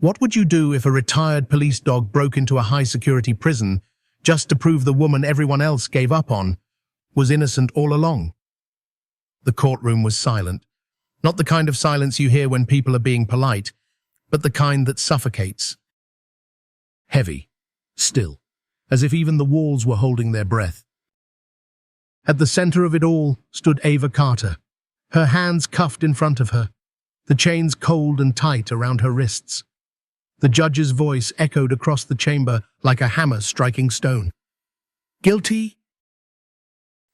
What would you do if a retired police dog broke into a high-security prison just to prove the woman everyone else gave up on was innocent all along? The courtroom was silent. Not the kind of silence you hear when people are being polite, but the kind that suffocates. Heavy, still, as if even the walls were holding their breath. At the center of it all stood Ava Carter, her hands cuffed in front of her, the chains cold and tight around her wrists. The judge's voice echoed across the chamber like a hammer striking stone. Guilty?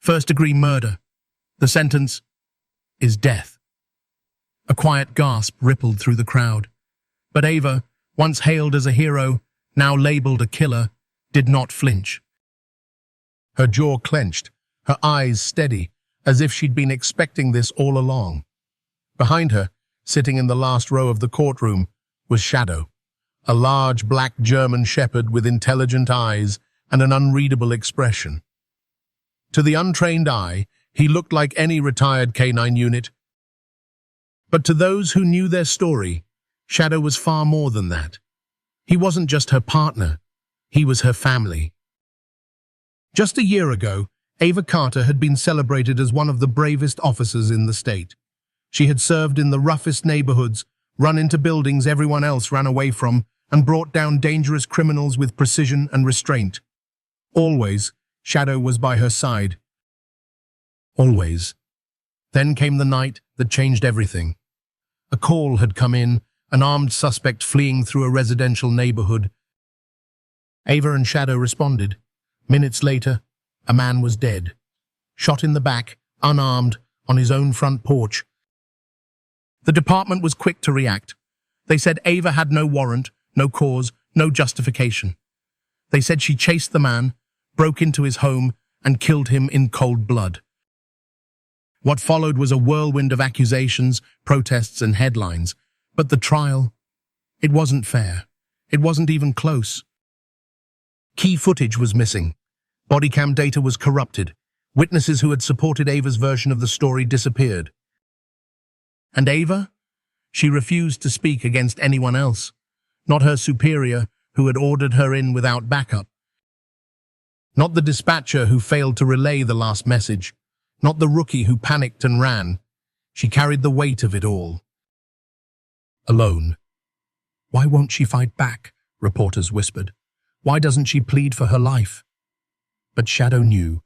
First-degree murder. The sentence is death. A quiet gasp rippled through the crowd. But Ava, once hailed as a hero, now labeled a killer, did not flinch. Her jaw clenched, her eyes steady, as if she'd been expecting this all along. Behind her, sitting in the last row of the courtroom, was Shadow, a large black German shepherd with intelligent eyes and an unreadable expression. To the untrained eye, he looked like any retired canine unit. But to those who knew their story, Shadow was far more than that. He wasn't just her partner, he was her family. Just a year ago, Ava Carter had been celebrated as one of the bravest officers in the state. She had served in the roughest neighborhoods, run into buildings everyone else ran away from, and brought down dangerous criminals with precision and restraint. Always, Shadow was by her side. Always. Then came the night that changed everything. A call had come in, an armed suspect fleeing through a residential neighborhood. Ava and Shadow responded. Minutes later, a man was dead. Shot in the back, unarmed, on his own front porch. The department was quick to react. They said Ava had no warrant, no cause, no justification. They said she chased the man, broke into his home, and killed him in cold blood. What followed was a whirlwind of accusations, protests, and headlines. But the trial, it wasn't fair. It wasn't even close. Key footage was missing. Body cam data was corrupted. Witnesses who had supported Ava's version of the story disappeared. And Ava? She refused to speak against anyone else. Not her superior, who had ordered her in without backup. Not the dispatcher who failed to relay the last message. Not the rookie who panicked and ran. She carried the weight of it all. Alone. Why won't she fight back? Reporters whispered. Why doesn't she plead for her life? But Shadow knew.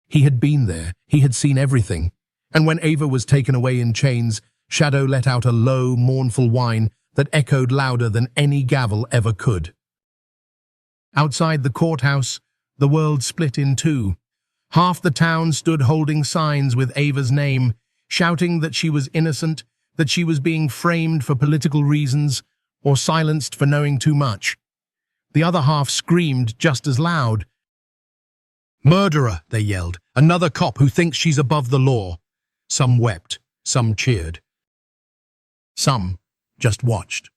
He had been there. He had seen everything. And when Ava was taken away in chains, Shadow let out a low, mournful whine that echoed louder than any gavel ever could. Outside the courthouse, the world split in two. Half the town stood holding signs with Ava's name, shouting that she was innocent, that she was being framed for political reasons, or silenced for knowing too much. The other half screamed just as loud. "Murderer," they yelled. "Another cop who thinks she's above the law." Some wept, some cheered. Some just watched.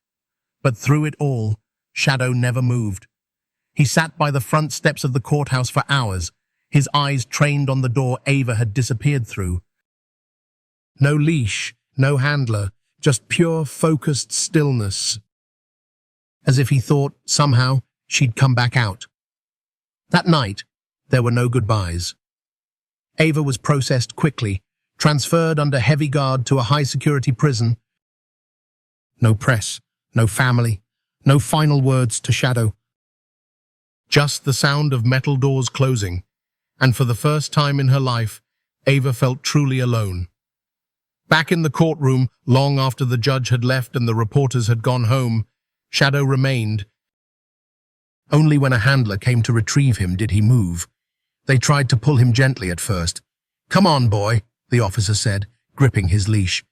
But through it all, Shadow never moved. He sat by the front steps of the courthouse for hours, his eyes trained on the door Ava had disappeared through. No leash, no handler, just pure, focused stillness. As if he thought, somehow, she'd come back out. That night, there were no goodbyes. Ava was processed quickly, transferred under heavy guard to a high-security prison. No press, no family, no final words to Shadow. Just the sound of metal doors closing, and for the first time in her life, Ava felt truly alone. Back in the courtroom, long after the judge had left and the reporters had gone home, Shadow remained. Only when a handler came to retrieve him did he move. They tried to pull him gently at first. "Come on, boy," the officer said, gripping his leash.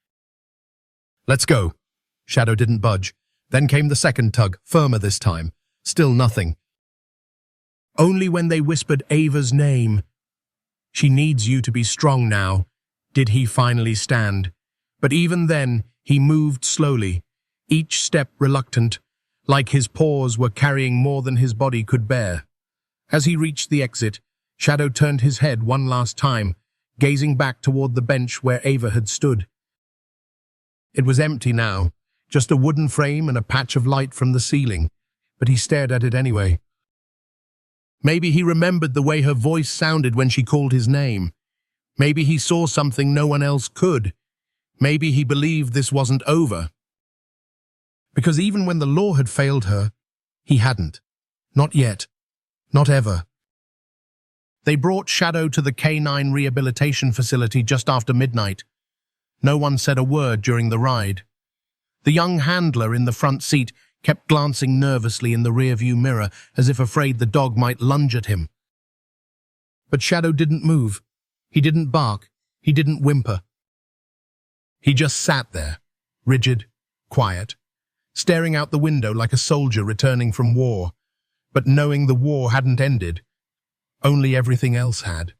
"Let's go." Shadow didn't budge. Then came the second tug, firmer this time. Still nothing. Only when they whispered Ava's name, "She needs you to be strong now," did he finally stand. But even then, he moved slowly, each step reluctant, like his paws were carrying more than his body could bear. As he reached the exit, Shadow turned his head one last time, gazing back toward the bench where Ava had stood. It was empty now, just a wooden frame and a patch of light from the ceiling, but he stared at it anyway. Maybe he remembered the way her voice sounded when she called his name. Maybe he saw something no one else could. Maybe he believed this wasn't over. Because even when the law had failed her, he hadn't. Not yet. Not ever. They brought Shadow to the K9 rehabilitation facility just after midnight. No one said a word during the ride. The young handler in the front seat kept glancing nervously in the rearview mirror as if afraid the dog might lunge at him. But Shadow didn't move. He didn't bark. He didn't whimper. He just sat there, rigid, quiet, staring out the window like a soldier returning from war, but knowing the war hadn't ended. Only everything else had.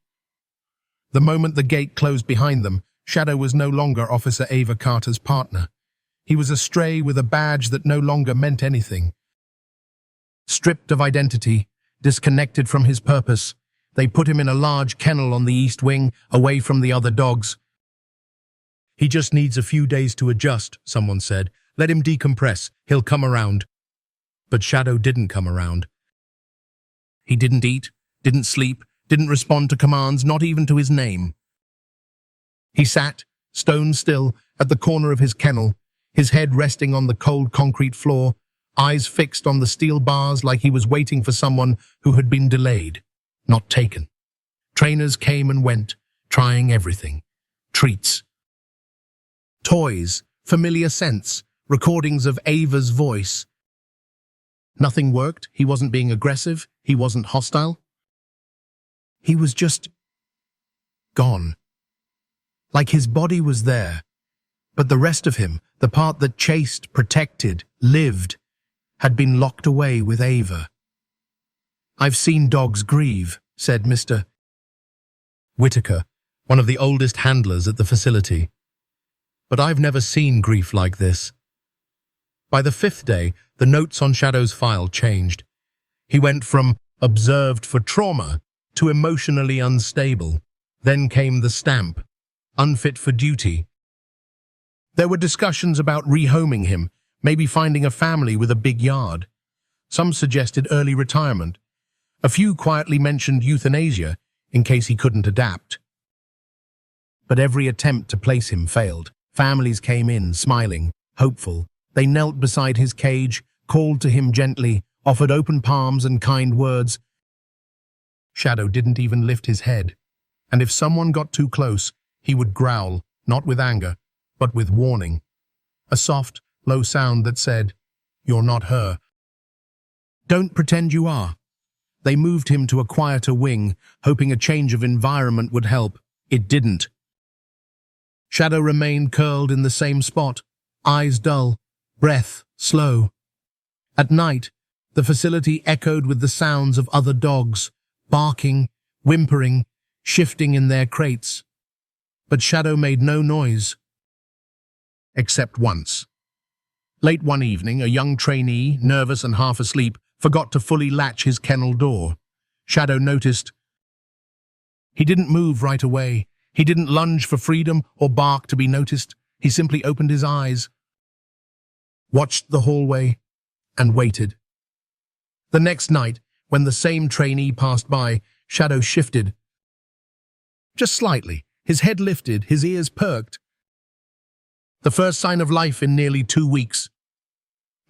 The moment the gate closed behind them, Shadow was no longer Officer Ava Carter's partner. He was a stray with a badge that no longer meant anything. Stripped of identity, disconnected from his purpose, they put him in a large kennel on the east wing, away from the other dogs. "He just needs a few days to adjust," someone said. "Let him decompress. He'll come around." But Shadow didn't come around. He didn't eat, didn't sleep, didn't respond to commands, not even to his name. He sat, stone still, at the corner of his kennel, his head resting on the cold concrete floor, eyes fixed on the steel bars like he was waiting for someone who had been delayed, not taken. Trainers came and went, trying everything. Treats. Toys, familiar scents, recordings of Ava's voice. Nothing worked. He wasn't being aggressive. He wasn't hostile. He was just gone. Like his body was there, but the rest of him, the part that chased, protected, lived, had been locked away with Ava. "I've seen dogs grieve," said Mr. Whitaker, one of the oldest handlers at the facility. "But I've never seen grief like this." By the 5th day, the notes on Shadow's file changed. He went from observed for trauma to emotionally unstable. Then came the stamp, unfit for duty. There were discussions about rehoming him, maybe finding a family with a big yard. Some suggested early retirement. A few quietly mentioned euthanasia in case he couldn't adapt. But every attempt to place him failed. Families came in, smiling, hopeful. They knelt beside his cage, called to him gently, offered open palms and kind words. Shadow didn't even lift his head, and if someone got too close, he would growl, not with anger, but with warning. A soft, low sound that said, "You're not her." "Don't pretend you are." They moved him to a quieter wing, hoping a change of environment would help. It didn't. Shadow remained curled in the same spot, eyes dull, breath slow. At night, the facility echoed with the sounds of other dogs, barking, whimpering, shifting in their crates. But Shadow made no noise. Except once. Late one evening, a young trainee, nervous and half asleep, forgot to fully latch his kennel door. Shadow noticed. He didn't move right away. He didn't lunge for freedom or bark to be noticed. He simply opened his eyes, watched the hallway, and waited. The next night, when the same trainee passed by, Shadow shifted. Just slightly. His head lifted, his ears perked. The first sign of life in nearly 2 weeks.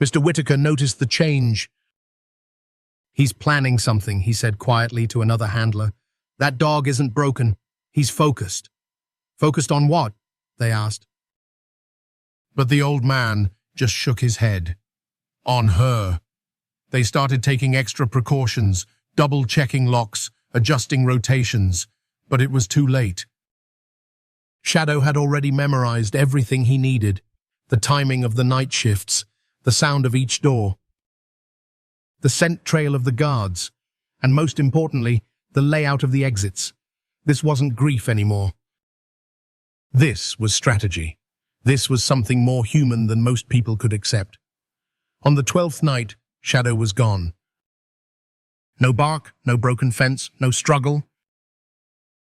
Mr. Whitaker noticed the change. "He's planning something," he said quietly to another handler. "That dog isn't broken. He's focused." "Focused on what?" they asked. But the old man just shook his head. "On her." They started taking extra precautions, double-checking locks, adjusting rotations, but it was too late. Shadow had already memorized everything he needed, the timing of the night shifts, the sound of each door, the scent trail of the guards, and most importantly, the layout of the exits. This wasn't grief anymore. This was strategy. This was something more human than most people could accept. On the 12th night, Shadow was gone. No bark, no broken fence, no struggle.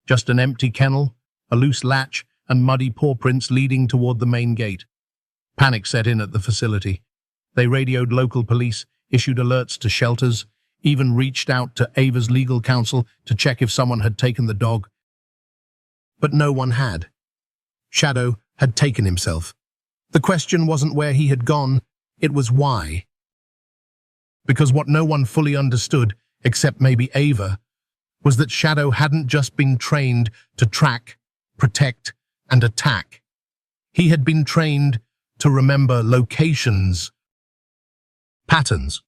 Just an empty kennel, a loose latch, and muddy paw prints leading toward the main gate. Panic set in at the facility. They radioed local police, issued alerts to shelters, even reached out to Ava's legal counsel to check if someone had taken the dog. But no one had. Shadow had taken himself. The question wasn't where he had gone, it was why. Because what no one fully understood, except maybe Ava, was that Shadow hadn't just been trained to track, protect, and attack. He had been trained to remember locations, patterns,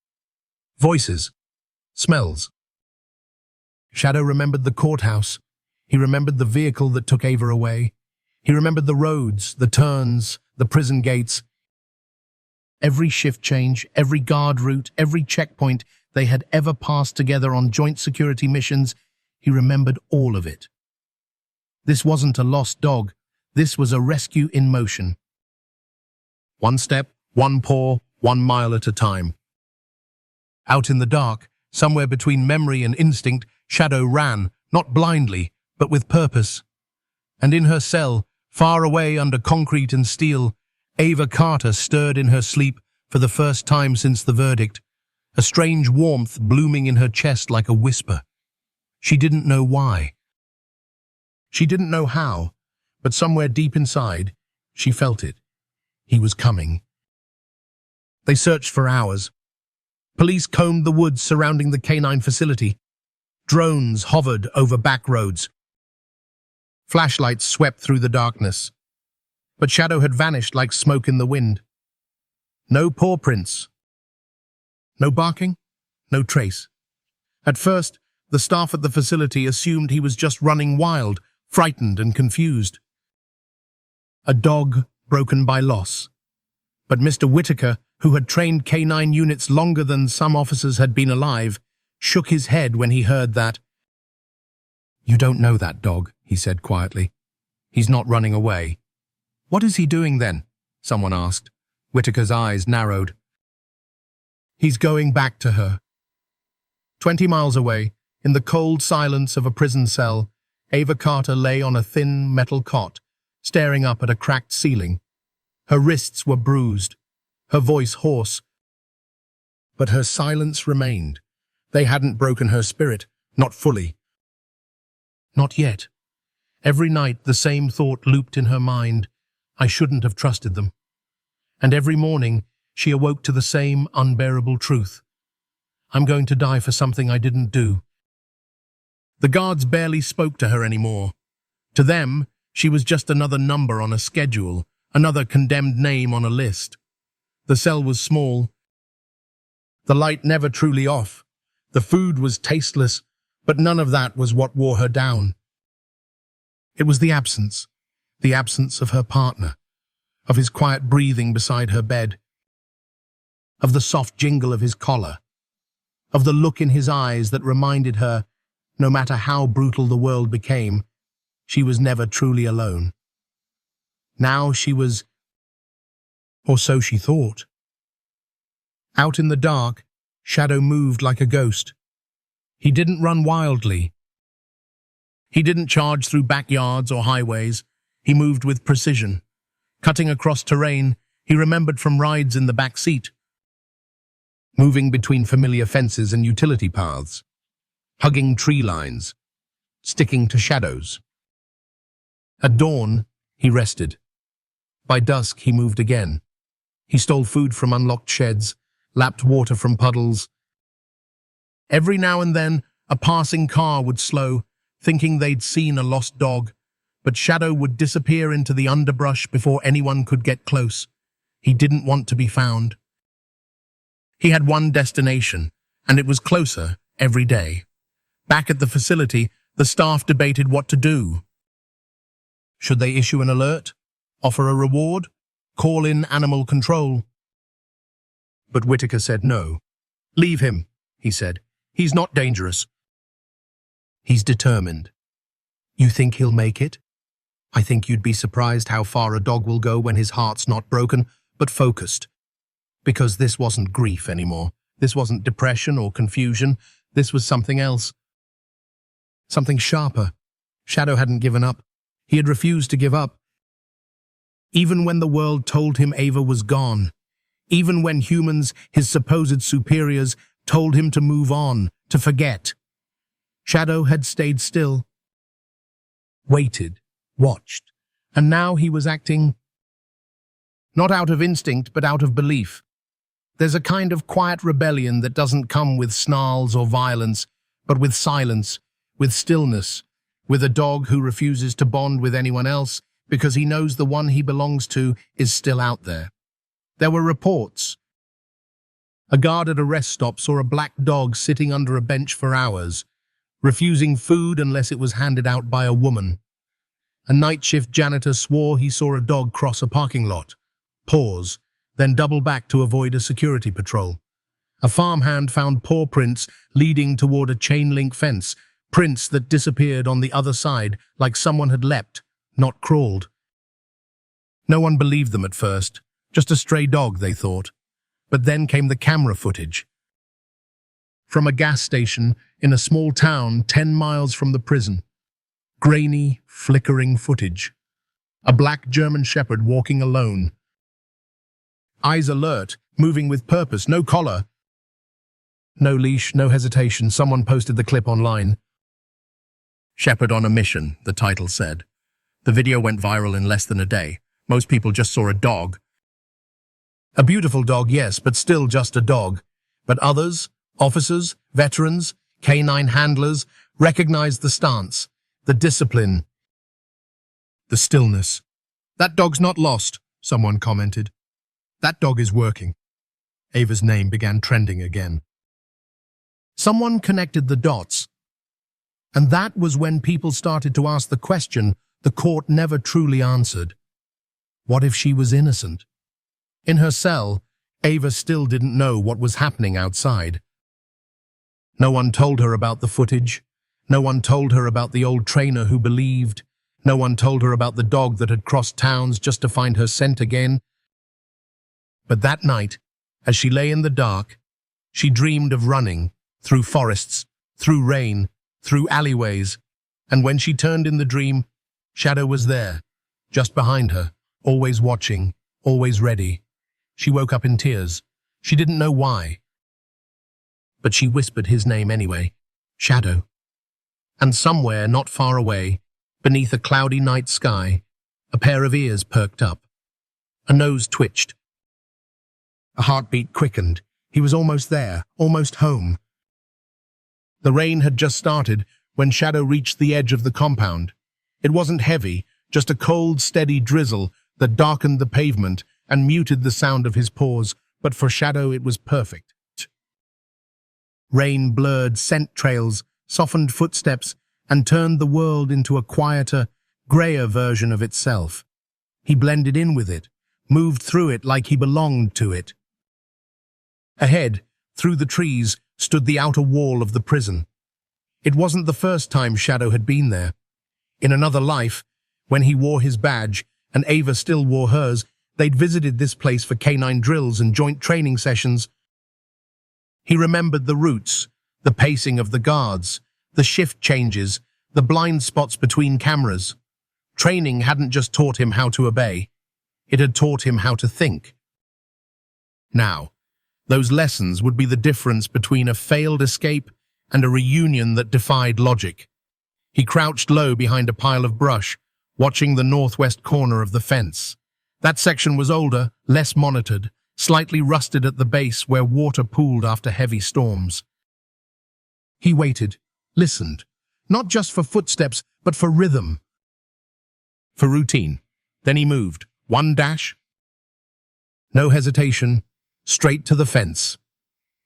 voices, smells. Shadow remembered the courthouse. He remembered the vehicle that took Ava away. He remembered the roads, the turns, the prison gates. Every shift change, every guard route, every checkpoint they had ever passed together on joint security missions, he remembered all of it. This wasn't a lost dog. This was a rescue in motion. One step, one paw, 1 mile at a time. Out in the dark, somewhere between memory and instinct, Shadow ran, not blindly, but with purpose. And in her cell, far away under concrete and steel, Ava Carter stirred in her sleep for the first time since the verdict, a strange warmth blooming in her chest like a whisper. She didn't know why. She didn't know how, but somewhere deep inside, she felt it. He was coming. They searched for hours. Police combed the woods surrounding the canine facility. Drones hovered over back roads. Flashlights swept through the darkness. But Shadow had vanished like smoke in the wind. No paw prints. No barking. No trace. At first, the staff at the facility assumed he was just running wild, frightened and confused. A dog broken by loss. But Mr. Whitaker, who had trained canine units longer than some officers had been alive, shook his head when he heard that. "You don't know that dog," he said quietly. "He's not running away." "What is he doing then?" someone asked. Whitaker's eyes narrowed. "He's going back to her." 20 miles away, in the cold silence of a prison cell, Ava Carter lay on a thin metal cot, staring up at a cracked ceiling. Her wrists were bruised, her voice hoarse. But her silence remained. They hadn't broken her spirit, not fully. Not yet. Every night the same thought looped in her mind. I shouldn't have trusted them. And every morning she awoke to the same unbearable truth. I'm going to die for something I didn't do. The guards barely spoke to her anymore. To them, she was just another number on a schedule, another condemned name on a list. The cell was small. The light never truly off. The food was tasteless, but none of that was what wore her down. It was the absence of her partner, of his quiet breathing beside her bed, of the soft jingle of his collar, of the look in his eyes that reminded her, no matter how brutal the world became, she was never truly alone. Now she was, or so she thought. Out in the dark, Shadow moved like a ghost. He didn't run wildly. He didn't charge through backyards or highways. He moved with precision. Cutting across terrain he remembered from rides in the back seat. Moving between familiar fences and utility paths. Hugging tree lines. Sticking to shadows. At dawn, he rested. By dusk, he moved again. He stole food from unlocked sheds, lapped water from puddles. Every now and then, a passing car would slow, thinking they'd seen a lost dog, but Shadow would disappear into the underbrush before anyone could get close. He didn't want to be found. He had one destination, and it was closer every day. Back at the facility, the staff debated what to do. Should they issue an alert? Offer a reward? Call in animal control? But Whitaker said no. "Leave him," he said. "He's not dangerous." "He's determined." "You think he'll make it?" "I think you'd be surprised how far a dog will go when his heart's not broken, but focused." Because this wasn't grief anymore. This wasn't depression or confusion. This was something else. Something sharper. Shadow hadn't given up. He had refused to give up. Even when the world told him Ava was gone. Even when humans, his supposed superiors, told him to move on, to forget. Shadow had stayed still, waited, watched, and now he was acting not out of instinct, but out of belief. There's a kind of quiet rebellion that doesn't come with snarls or violence, but with silence, with stillness, with a dog who refuses to bond with anyone else because he knows the one he belongs to is still out there. There were reports. A guard at a rest stop saw a black dog sitting under a bench for hours, refusing food unless it was handed out by a woman. A night shift janitor swore he saw a dog cross a parking lot, pause, then double back to avoid a security patrol. A farmhand found paw prints leading toward a chain-link fence, prints that disappeared on the other side like someone had leapt, not crawled. No one believed them at first, just a stray dog, they thought. But then came the camera footage. From a gas station in a small town 10 miles from the prison. Grainy, flickering footage. A black German shepherd walking alone. Eyes alert, moving with purpose, no collar. No leash, no hesitation. Someone posted the clip online. Shepherd on a mission, the title said. The video went viral in less than a day. Most people just saw a dog. A beautiful dog, yes, but still just a dog. But others, officers, veterans, canine handlers, recognized the stance, the discipline, the stillness. That dog's not lost, someone commented. That dog is working. Ava's name began trending again. Someone connected the dots. And that was when people started to ask the question the court never truly answered. What if she was innocent? In her cell, Ava still didn't know what was happening outside. No one told her about the footage. No one told her about the old trainer who believed. No one told her about the dog that had crossed towns just to find her scent again. But that night, as she lay in the dark, she dreamed of running, through forests, through rain, through alleyways, and when she turned in the dream, Shadow was there, just behind her, always watching, always ready. She woke up in tears. She didn't know why. But she whispered his name anyway, Shadow. And somewhere not far away, beneath a cloudy night sky, a pair of ears perked up. A nose twitched. A heartbeat quickened. He was almost there, almost home. The rain had just started when Shadow reached the edge of the compound. It wasn't heavy, just a cold, steady drizzle that darkened the pavement and muted the sound of his paws, but for Shadow it was perfect. Rain blurred scent trails, softened footsteps, and turned the world into a quieter, grayer version of itself. He blended in with it, moved through it like he belonged to it. Ahead, through the trees, stood the outer wall of the prison. It wasn't the first time Shadow had been there. In another life, when he wore his badge, and Ava still wore hers, they'd visited this place for canine drills and joint training sessions. He remembered the routes, the pacing of the guards, the shift changes, the blind spots between cameras. Training hadn't just taught him how to obey. It had taught him how to think. Now, those lessons would be the difference between a failed escape and a reunion that defied logic. He crouched low behind a pile of brush, watching the northwest corner of the fence. That section was older, less monitored, slightly rusted at the base where water pooled after heavy storms. He waited, listened, not just for footsteps, but for rhythm, for routine. Then he moved. One dash. No hesitation, straight to the fence.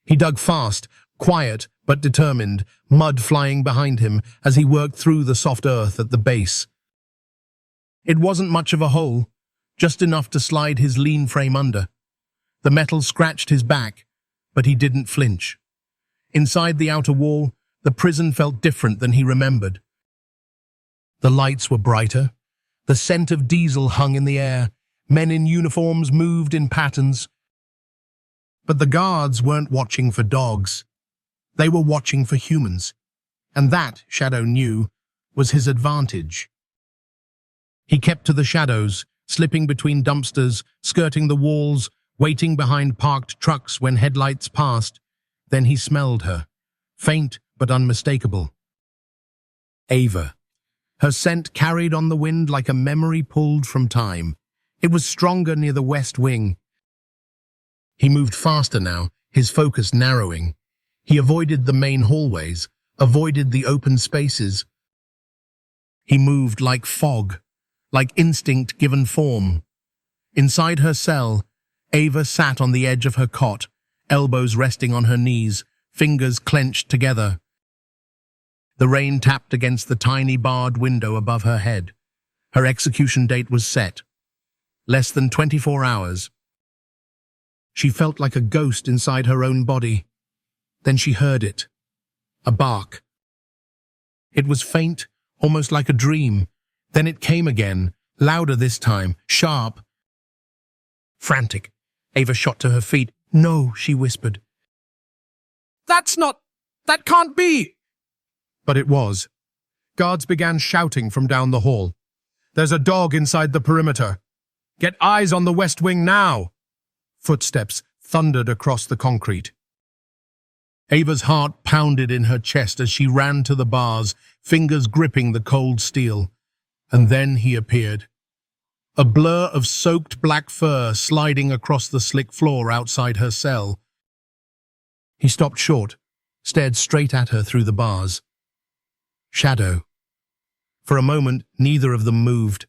He dug fast, quiet but determined, mud flying behind him as he worked through the soft earth at the base. It wasn't much of a hole, just enough to slide his lean frame under. The metal scratched his back, but he didn't flinch. Inside the outer wall, the prison felt different than he remembered. The lights were brighter. The scent of diesel hung in the air. Men in uniforms moved in patterns. But the guards weren't watching for dogs. They were watching for humans. And that, Shadow knew, was his advantage. He kept to the shadows, slipping between dumpsters, skirting the walls, waiting behind parked trucks when headlights passed. Then he smelled her, faint but unmistakable. Ava. Her scent carried on the wind like a memory pulled from time. It was stronger near the west wing. He moved faster now, his focus narrowing. He avoided the main hallways, avoided the open spaces. He moved like fog, like instinct given form. Inside her cell, Ava sat on the edge of her cot, elbows resting on her knees, fingers clenched together. The rain tapped against the tiny barred window above her head. Her execution date was set. Less than 24 hours. She felt like a ghost inside her own body. Then she heard it. A bark. It was faint, almost like a dream. Then it came again, louder this time, sharp. Frantic, Ava shot to her feet. "No," she whispered. That can't be!" But it was. Guards began shouting from down the hall. "There's a dog inside the perimeter. Get eyes on the west wing now!" Footsteps thundered across the concrete. Ava's heart pounded in her chest as she ran to the bars, fingers gripping the cold steel. And then he appeared. A blur of soaked black fur sliding across the slick floor outside her cell. He stopped short, stared straight at her through the bars. Shadow. For a moment, neither of them moved.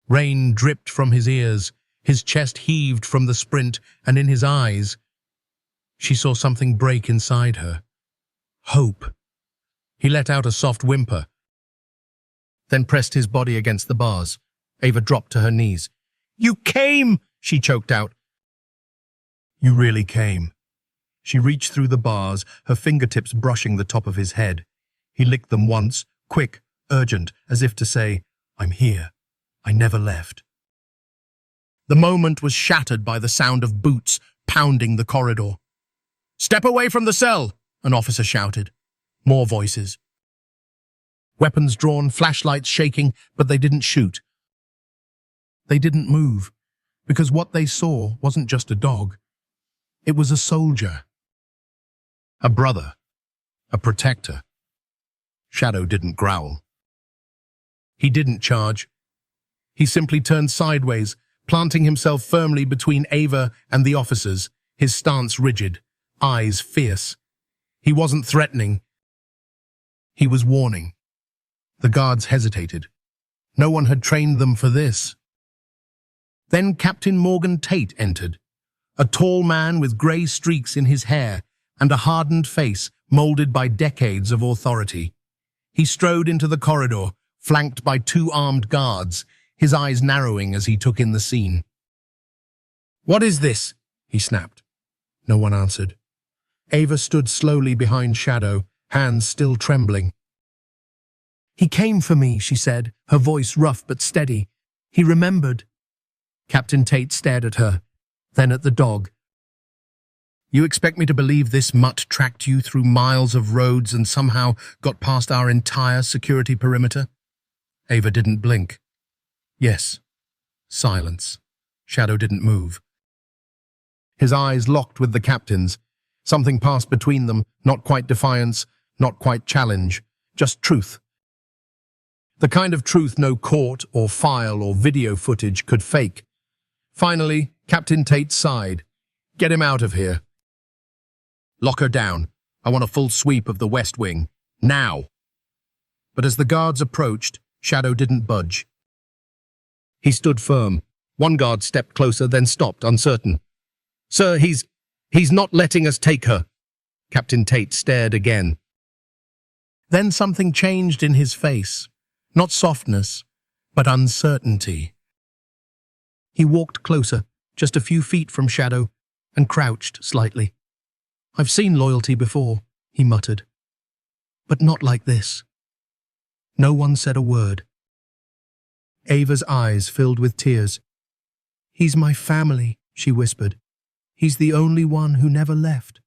Rain dripped from his ears, his chest heaved from the sprint, and in his eyes, she saw something break inside her. Hope. He let out a soft whimper, then pressed his body against the bars. Ava dropped to her knees. "You came!" she choked out. "You really came." She reached through the bars, her fingertips brushing the top of his head. He licked them once, quick, urgent, as if to say, "I'm here. I never left." The moment was shattered by the sound of boots pounding the corridor. "Step away from the cell!" an officer shouted. More voices. Weapons drawn, flashlights shaking, but they didn't shoot. They didn't move, because what they saw wasn't just a dog. It was a soldier. A brother. A protector. Shadow didn't growl. He didn't charge. He simply turned sideways, planting himself firmly between Ava and the officers, his stance rigid, eyes fierce. He wasn't threatening. He was warning. The guards hesitated. No one had trained them for this. Then Captain Morgan Tate entered, a tall man with grey streaks in his hair and a hardened face molded by decades of authority. He strode into the corridor, flanked by 2 armed guards, his eyes narrowing as he took in the scene. "What is this?" he snapped. No one answered. Ava stood slowly behind Shadow, hands still trembling. "He came for me," she said, her voice rough but steady. "He remembered." Captain Tate stared at her, then at the dog. "You expect me to believe this mutt tracked you through miles of roads and somehow got past our entire security perimeter?" Ava didn't blink. Yes. Silence. Shadow didn't move. His eyes locked with the captain's. Something passed between them, not quite defiance, not quite challenge, just truth. The kind of truth no court or file or video footage could fake. Finally, Captain Tate sighed. "Get him out of here." "Lock her down. I want a full sweep of the West Wing. Now." But as the guards approached, Shadow didn't budge. He stood firm. One guard stepped closer, then stopped, uncertain. "Sir, he's not letting us take her." Captain Tate stared again. Then something changed in his face. Not softness, but uncertainty. He walked closer, just a few feet from Shadow, and crouched slightly. "I've seen loyalty before," he muttered. "But not like this." No one said a word. Ava's eyes filled with tears. "He's my family," she whispered. "He's the only one who never left."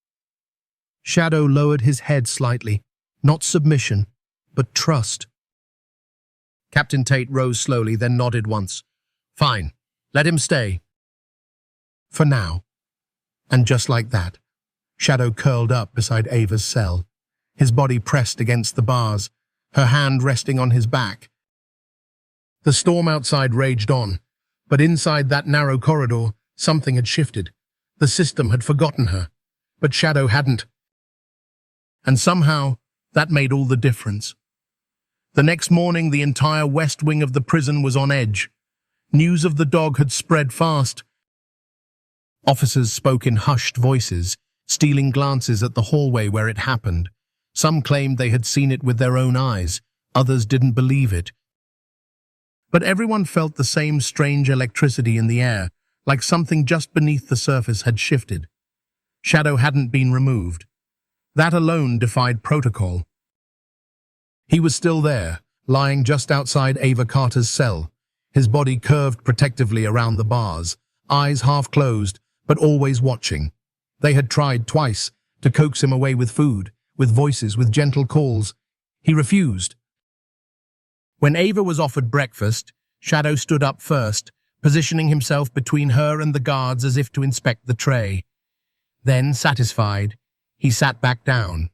Shadow lowered his head slightly, not submission, but trust. Captain Tate rose slowly, then nodded once. Fine, let him stay. For now. And just like that, Shadow curled up beside Ava's cell, his body pressed against the bars, her hand resting on his back. The storm outside raged on, but inside that narrow corridor, something had shifted. The system had forgotten her, but Shadow hadn't. And somehow, that made all the difference. The next morning, the entire west wing of the prison was on edge. News of the dog had spread fast. Officers spoke in hushed voices, stealing glances at the hallway where it happened. Some claimed they had seen it with their own eyes, others didn't believe it. But everyone felt the same strange electricity in the air, like something just beneath the surface had shifted. Shadow hadn't been removed. That alone defied protocol. He was still there, lying just outside Ava Carter's cell, his body curved protectively around the bars, eyes half closed, but always watching. They had tried twice to coax him away with food, with voices, with gentle calls. He refused. When Ava was offered breakfast, Shadow stood up first, positioning himself between her and the guards as if to inspect the tray. Then, satisfied, he sat back down.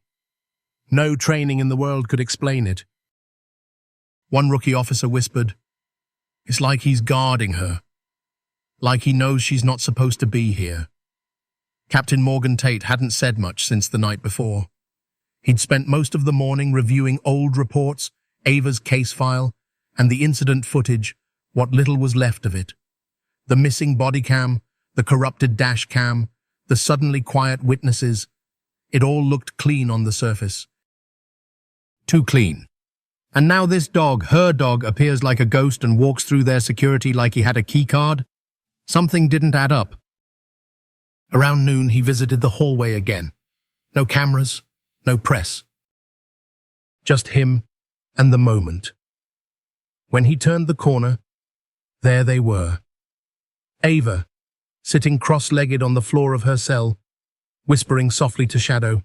No training in the world could explain it. One rookie officer whispered, "It's like he's guarding her. Like he knows she's not supposed to be here." Captain Morgan Tate hadn't said much since the night before. He'd spent most of the morning reviewing old reports, Ava's case file, and the incident footage, what little was left of it. The missing body cam, the corrupted dash cam, the suddenly quiet witnesses. It all looked clean on the surface. Too clean. And now this dog, her dog, appears like a ghost and walks through their security like he had a key card? Something didn't add up. Around noon, he visited the hallway again. No cameras, no press. Just him and the moment. When he turned the corner, there they were. Ava, sitting cross-legged on the floor of her cell, whispering softly to Shadow.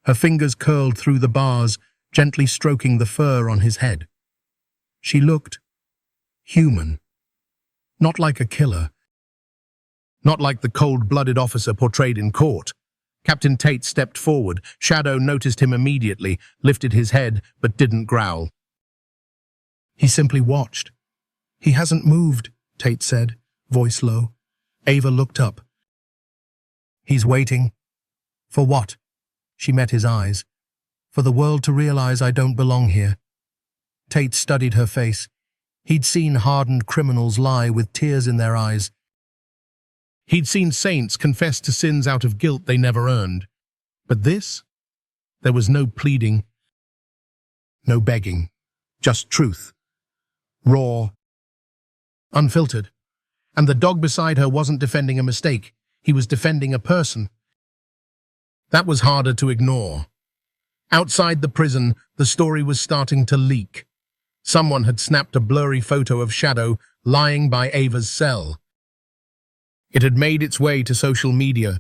Her fingers curled through the bars, gently stroking the fur on his head. She looked human. Not like a killer. Not like the cold-blooded officer portrayed in court. Captain Tate stepped forward. Shadow noticed him immediately, lifted his head, but didn't growl. He simply watched. "He hasn't moved," Tate said, voice low. Ava looked up. "He's waiting." "For what?" She met his eyes. "For the world to realize I don't belong here." Tate studied her face. He'd seen hardened criminals lie with tears in their eyes. He'd seen saints confess to sins out of guilt they never earned. But this? There was no pleading, no begging, just truth. Raw, unfiltered. And the dog beside her wasn't defending a mistake. He was defending a person. That was harder to ignore. Outside the prison, the story was starting to leak. Someone had snapped a blurry photo of Shadow lying by Ava's cell. It had made its way to social media,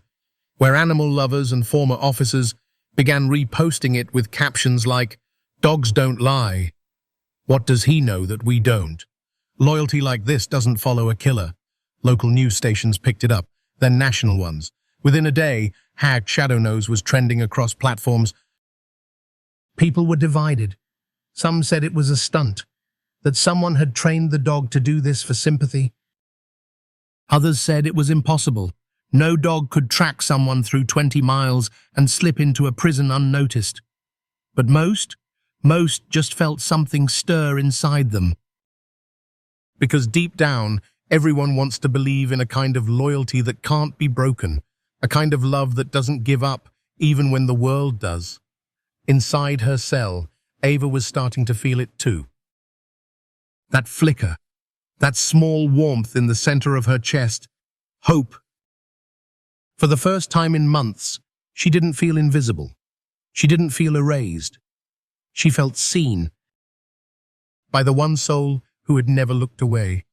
where animal lovers and former officers began reposting it with captions like, "Dogs don't lie. What does he know that we don't? Loyalty like this doesn't follow a killer." Local news stations picked it up, then national ones. Within a day, #ShadowKnows was trending across platforms. People were divided. Some said it was a stunt, that someone had trained the dog to do this for sympathy. Others said it was impossible. No dog could track someone through 20 miles and slip into a prison unnoticed. But most just felt something stir inside them. Because deep down, everyone wants to believe in a kind of loyalty that can't be broken, a kind of love that doesn't give up even when the world does. Inside her cell, Ava was starting to feel it too. That flicker, that small warmth in the center of her chest, hope. For the first time in months, she didn't feel invisible. She didn't feel erased. She felt seen by the one soul who had never looked away.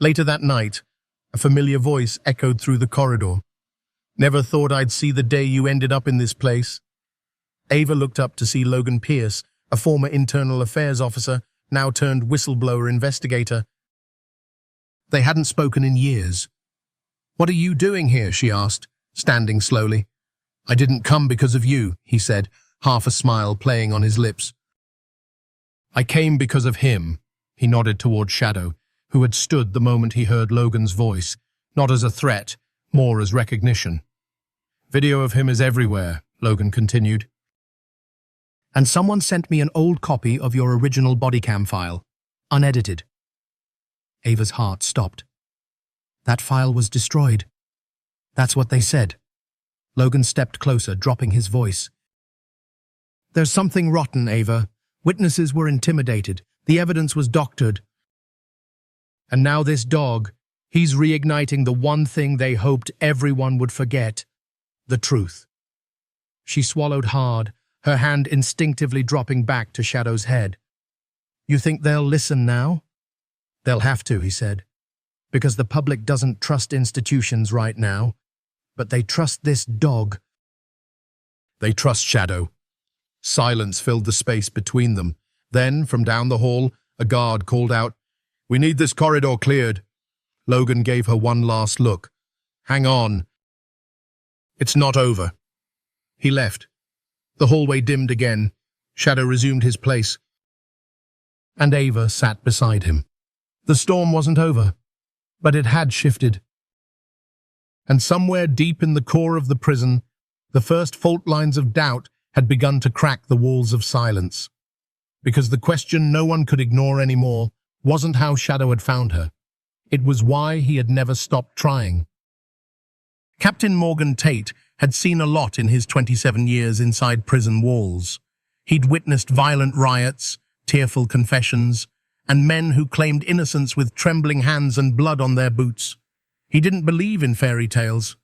Later that night, a familiar voice echoed through the corridor. "Never thought I'd see the day you ended up in this place." Ava looked up to see Logan Pierce, a former internal affairs officer, now turned whistleblower investigator. They hadn't spoken in years. "What are you doing here?" she asked, standing slowly. "I didn't come because of you," he said, half a smile playing on his lips. "I came because of him." He nodded toward Shadow, who had stood the moment he heard Logan's voice, not as a threat, more as recognition. "Video of him is everywhere," Logan continued. "And someone sent me an old copy of your original bodycam file, unedited." Ava's heart stopped. "That file was destroyed." "That's what they said." Logan stepped closer, dropping his voice. "There's something rotten, Ava. Witnesses were intimidated. The evidence was doctored. And now this dog, he's reigniting the one thing they hoped everyone would forget, the truth." She swallowed hard, her hand instinctively dropping back to Shadow's head. "You think they'll listen now?" "They'll have to," he said, "because the public doesn't trust institutions right now, but they trust this dog." They trust Shadow. Silence filled the space between them. Then, from down the hall, a guard called out, "We need this corridor cleared." Logan gave her one last look. "Hang on. It's not over." He left. The hallway dimmed again. Shadow resumed his place, and Ava sat beside him. The storm wasn't over, but it had shifted. And somewhere deep in the core of the prison, the first fault lines of doubt had begun to crack the walls of silence. Because the question no one could ignore anymore wasn't how Shadow had found her. It was why he had never stopped trying. Captain Morgan Tate had seen a lot in his 27 years inside prison walls. He'd witnessed violent riots, tearful confessions, and men who claimed innocence with trembling hands and blood on their boots. He didn't believe in fairy tales.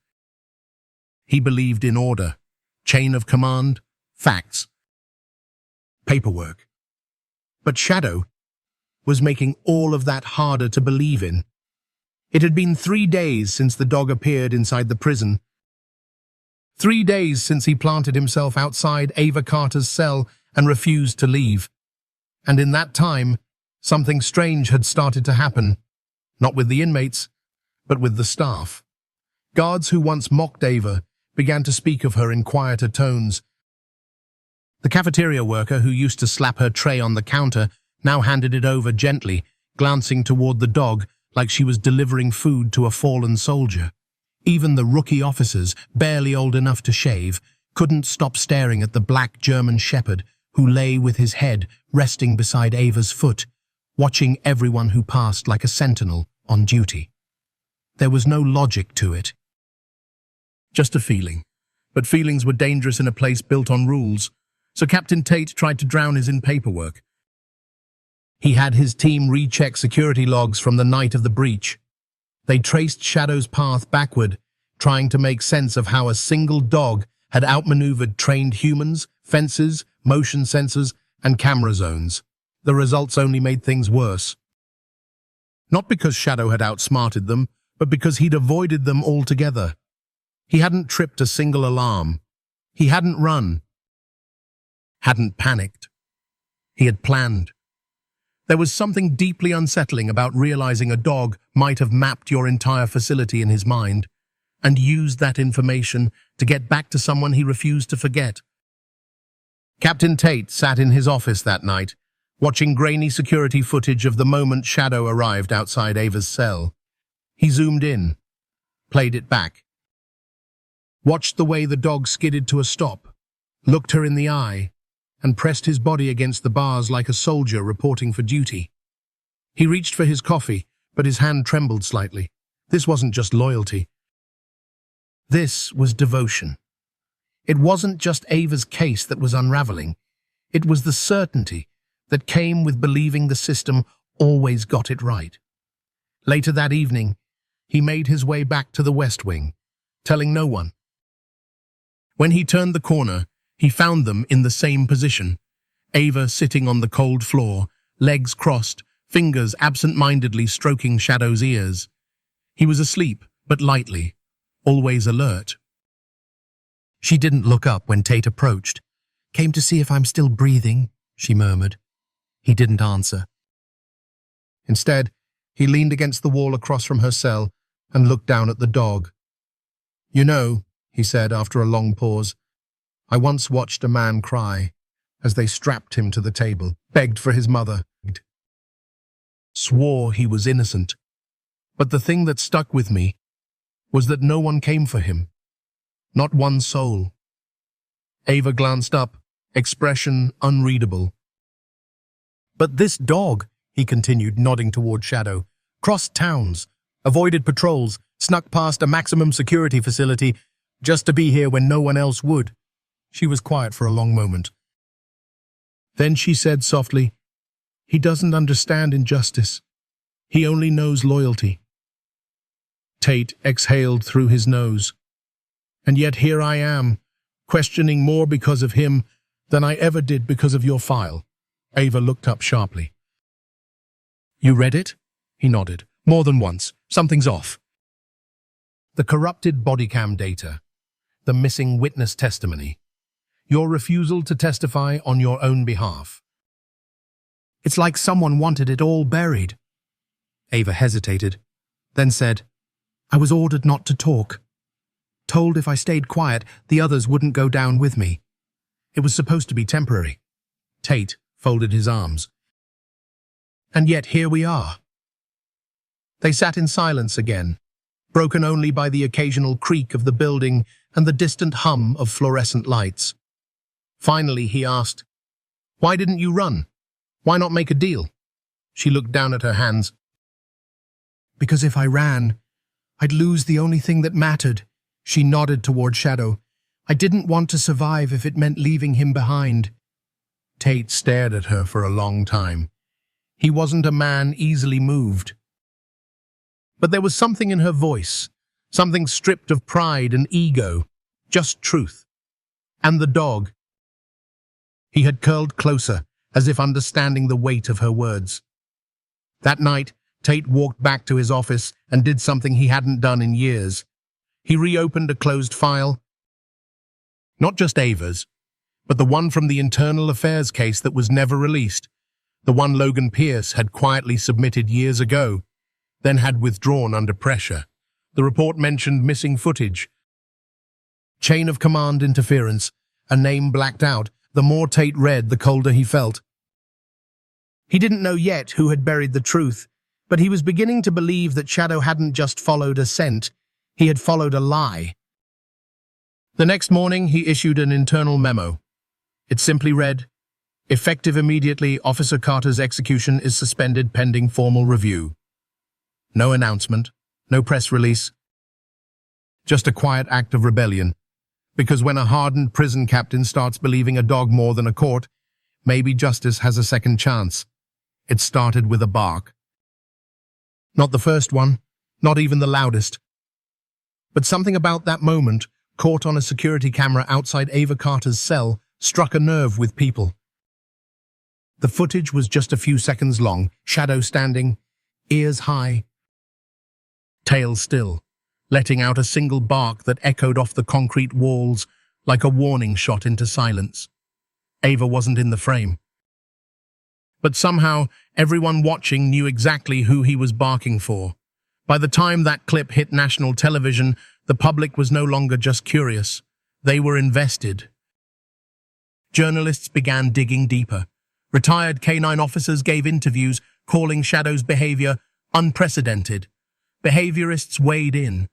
He believed in order, chain of command, facts, paperwork. But Shadow was making all of that harder to believe in. It had been 3 days since the dog appeared inside the prison. 3 days since he planted himself outside Ava Carter's cell and refused to leave. And in that time, something strange had started to happen, not with the inmates, but with the staff. Guards who once mocked Ava began to speak of her in quieter tones. The cafeteria worker who used to slap her tray on the counter now handed it over gently, glancing toward the dog like she was delivering food to a fallen soldier. Even the rookie officers, barely old enough to shave, couldn't stop staring at the black German shepherd who lay with his head resting beside Ava's foot, watching everyone who passed like a sentinel on duty. There was no logic to it. Just a feeling. But feelings were dangerous in a place built on rules, so Captain Tate tried to drown his in paperwork. He had his team recheck security logs from the night of the breach. They traced Shadow's path backward, trying to make sense of how a single dog had outmaneuvered trained humans, fences, motion sensors, and camera zones. The results only made things worse. Not because Shadow had outsmarted them, but because he'd avoided them altogether. He hadn't tripped a single alarm. He hadn't run. Hadn't panicked. He had planned. There was something deeply unsettling about realizing a dog might have mapped your entire facility in his mind and used that information to get back to someone he refused to forget. Captain Tate sat in his office that night, watching grainy security footage of the moment Shadow arrived outside Ava's cell. He zoomed in, played it back, watched the way the dog skidded to a stop, looked her in the eye, and pressed his body against the bars like a soldier reporting for duty. He reached for his coffee, but his hand trembled slightly. This wasn't just loyalty. This was devotion. It wasn't just Ava's case that was unraveling. It was the certainty that came with believing the system always got it right. Later that evening, he made his way back to the West Wing, telling no one. When he turned the corner, he found them in the same position. Ava sitting on the cold floor, legs crossed, fingers absent-mindedly stroking Shadow's ears. He was asleep, but lightly, always alert. She didn't look up when Tate approached. "Came to see if I'm still breathing," she murmured. He didn't answer. Instead, He leaned against the wall across from her cell and looked down at the dog. "You know," he said after a long pause, "I once watched a man cry as they strapped him to the table, begged for his mother, swore he was innocent. But the thing that stuck with me was that no one came for him. Not one soul." Ava glanced up, expression unreadable. "But this dog," he continued, nodding toward Shadow, "crossed towns, avoided patrols, snuck past a maximum security facility just to be here when no one else would." She was quiet for a long moment. Then she said softly, "He doesn't understand injustice. He only knows loyalty." Tate exhaled through his nose. "And yet here I am, questioning more because of him than I ever did because of your file." Ava looked up sharply. "You read it?" He nodded. "More than once. Something's off. The corrupted body cam data, the missing witness testimony, your refusal to testify on your own behalf. It's like someone wanted it all buried." Ava hesitated, then said, "I was ordered not to talk. Told if I stayed quiet, the others wouldn't go down with me. It was supposed to be temporary." Tate folded his arms. "And yet here we are." They sat in silence again, broken only by the occasional creak of the building and the distant hum of fluorescent lights. Finally, he asked, "Why didn't you run? Why not make a deal?" She looked down at her hands. "Because if I ran, I'd lose the only thing that mattered." She nodded toward Shadow. "I didn't want to survive if it meant leaving him behind." Tate stared at her for a long time. He wasn't a man easily moved. But there was something in her voice, something stripped of pride and ego, just truth. And the dog. He had curled closer, as if understanding the weight of her words. That night, Tate walked back to his office and did something he hadn't done in years. He reopened a closed file. Not just Ava's, but the one from the internal affairs case that was never released. The one Logan Pierce had quietly submitted years ago, then had withdrawn under pressure. The report mentioned missing footage, chain of command interference, a name blacked out. The more Tate read, the colder he felt. He didn't know yet who had buried the truth, but he was beginning to believe that Shadow hadn't just followed a scent, he had followed a lie. The next morning, he issued an internal memo. It simply read, "Effective immediately, Officer Carter's execution is suspended pending formal review." No announcement, no press release. Just a quiet act of rebellion. Because when a hardened prison captain starts believing a dog more than a court, maybe justice has a second chance. It started with a bark. Not the first one, not even the loudest. But something about that moment, caught on a security camera outside Ava Carter's cell, struck a nerve with people. The footage was just a few seconds long, Shadow standing, ears high, tail still, letting out a single bark that echoed off the concrete walls like a warning shot into silence. Ava wasn't in the frame. But somehow, everyone watching knew exactly who he was barking for. By the time that clip hit national television, the public was no longer just curious. They were invested. Journalists began digging deeper. Retired K-9 officers gave interviews, calling Shadow's behavior unprecedented. Behaviorists weighed in.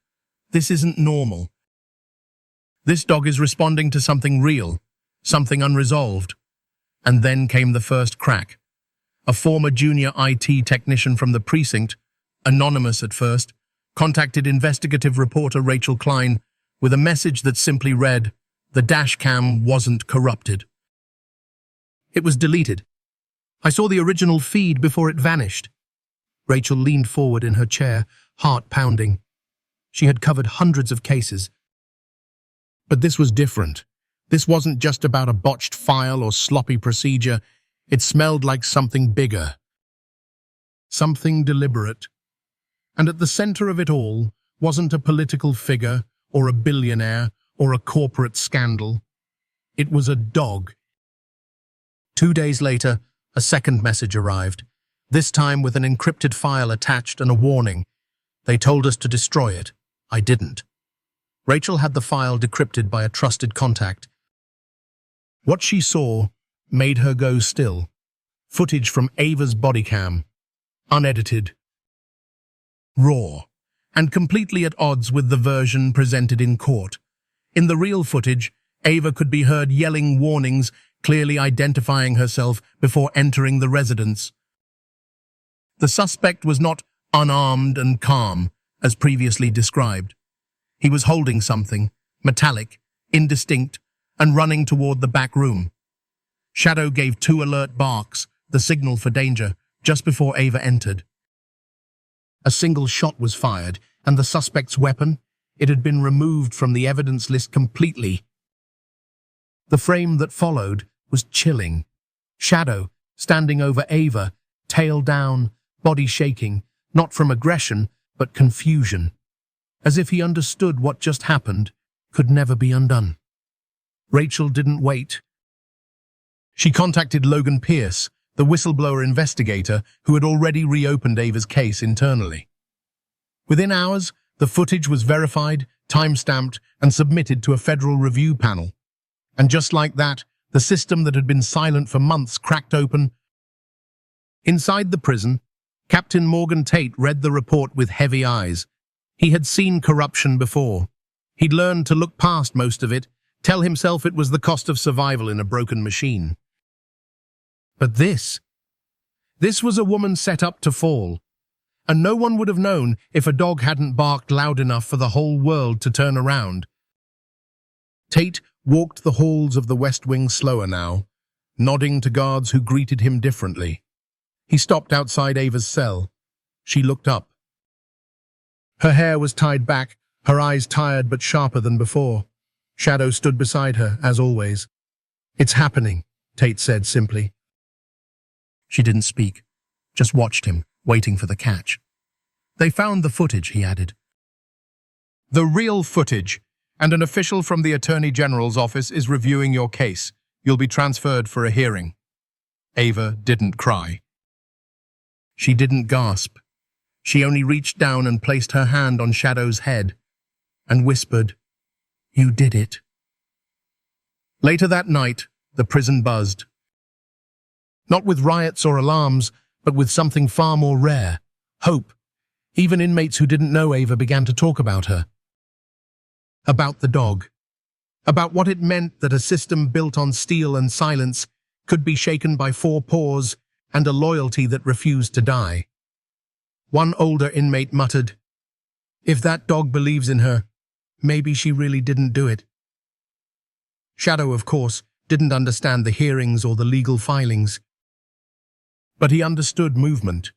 This isn't normal. This dog is responding to something real, something unresolved. And then came the first crack. A former junior IT technician from the precinct, anonymous at first, contacted investigative reporter Rachel Klein with a message that simply read, "The dash cam wasn't corrupted." It was deleted. I saw the original feed before it vanished. Rachel leaned forward in her chair, heart pounding. She had covered hundreds of cases. But this was different. This wasn't just about a botched file or sloppy procedure. It smelled like something bigger. Something deliberate. And at the center of it all wasn't a political figure or a billionaire or a corporate scandal. It was a dog. 2 days later, a second message arrived. This time with an encrypted file attached and a warning. They told us to destroy it. I didn't. Rachel had the file decrypted by a trusted contact. What she saw made her go still. Footage from Ava's body cam. Unedited. Raw. And completely at odds with the version presented in court. In the real footage, Ava could be heard yelling warnings, clearly identifying herself before entering the residence. The suspect was not unarmed and calm, as previously described. He was holding something, metallic, indistinct, and running toward the back room. Shadow gave 2 alert barks, the signal for danger, just before Ava entered. A single shot was fired, and the suspect's weapon, it had been removed from the evidence list completely. The frame that followed was chilling. Shadow, standing over Ava, tail down, body shaking, not from aggression, but confusion. As if he understood what just happened could never be undone. Rachel didn't wait. She contacted Logan Pierce, the whistleblower investigator who had already reopened Ava's case internally. Within hours, the footage was verified, time-stamped, and submitted to a federal review panel. And just like that, the system that had been silent for months cracked open. Inside the prison, Captain Morgan Tate read the report with heavy eyes. He had seen corruption before. He'd learned to look past most of it, tell himself it was the cost of survival in a broken machine. But this was a woman set up to fall. And no one would have known if a dog hadn't barked loud enough for the whole world to turn around. Tate walked the halls of the West Wing slower now, nodding to guards who greeted him differently. He stopped outside Ava's cell. She looked up. Her hair was tied back, her eyes tired but sharper than before. Shadow stood beside her, as always. "It's happening," Tate said simply. She didn't speak, just watched him, waiting for the catch. "They found the footage," he added. "The real footage, and an official from the Attorney General's office is reviewing your case. You'll be transferred for a hearing." Ava didn't cry. She didn't gasp. She only reached down and placed her hand on Shadow's head and whispered, "You did it." Later that night, the prison buzzed. Not with riots or alarms, but with something far more rare, hope. Even inmates who didn't know Ava began to talk about her. About the dog. About what it meant that a system built on steel and silence could be shaken by 4 paws and a loyalty that refused to die. One older inmate muttered, "If that dog believes in her, maybe she really didn't do it." Shadow, of course, didn't understand the hearings or the legal filings. But he understood movement.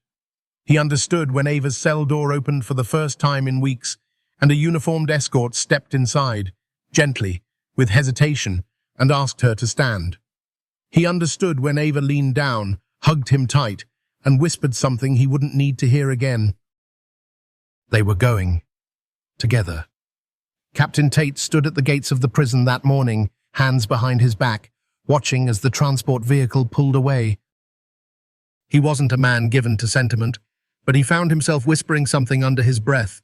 He understood when Ava's cell door opened for the first time in weeks and a uniformed escort stepped inside, gently, with hesitation, and asked her to stand. He understood when Ava leaned down, hugged him tight, and whispered something he wouldn't need to hear again. They were going. Together. Captain Tate stood at the gates of the prison that morning, hands behind his back, watching as the transport vehicle pulled away. He wasn't a man given to sentiment, but he found himself whispering something under his breath.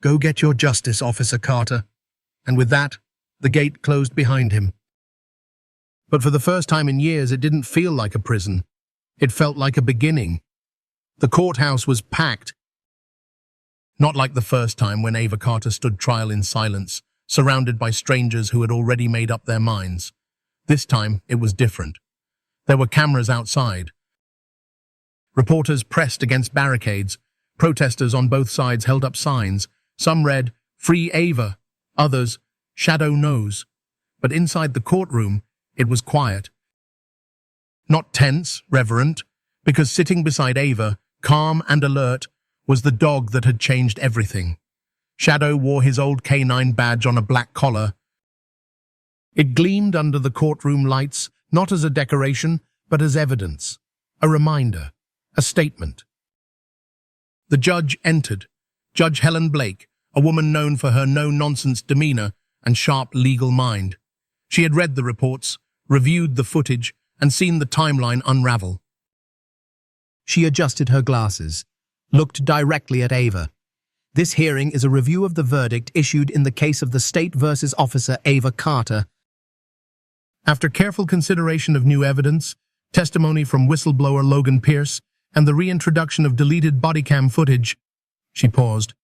"Go get your justice, Officer Carter." And with that, the gate closed behind him. But for the first time in years, it didn't feel like a prison. It felt like a beginning. The courthouse was packed. Not like the first time when Ava Carter stood trial in silence, surrounded by strangers who had already made up their minds. This time, it was different. There were cameras outside. Reporters pressed against barricades. Protesters on both sides held up signs. Some read, "Free Ava," others, "Shadow knows." But inside the courtroom, it was quiet. Not tense, reverent, because sitting beside Ava, calm and alert, was the dog that had changed everything. Shadow wore his old canine badge on a black collar. It gleamed under the courtroom lights, not as a decoration, but as evidence, a reminder, a statement. The judge entered. Judge Helen Blake, a woman known for her no-nonsense demeanor and sharp legal mind. She had read the reports, reviewed the footage, and seen the timeline unravel. She adjusted her glasses, looked directly at Ava. This hearing is a review of the verdict issued in the case of the State versus Officer Ava Carter. After careful consideration of new evidence, testimony from whistleblower Logan Pierce, and the reintroduction of deleted bodycam footage, she paused.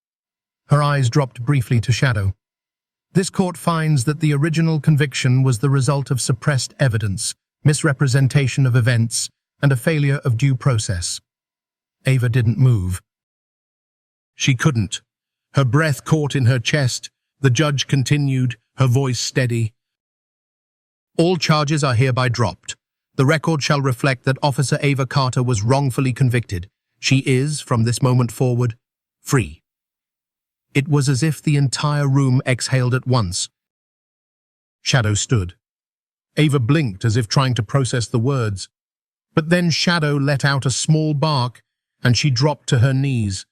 Her eyes dropped briefly to Shadow. This court finds that the original conviction was the result of suppressed evidence, misrepresentation of events, and a failure of due process. Ava didn't move. She couldn't. Her breath caught in her chest. The judge continued, her voice steady. All charges are hereby dropped. The record shall reflect that Officer Ava Carter was wrongfully convicted. She is, from this moment forward, free. It was as if the entire room exhaled at once. Shadow stood. Ava blinked as if trying to process the words. But then Shadow let out a small bark, and she dropped to her knees,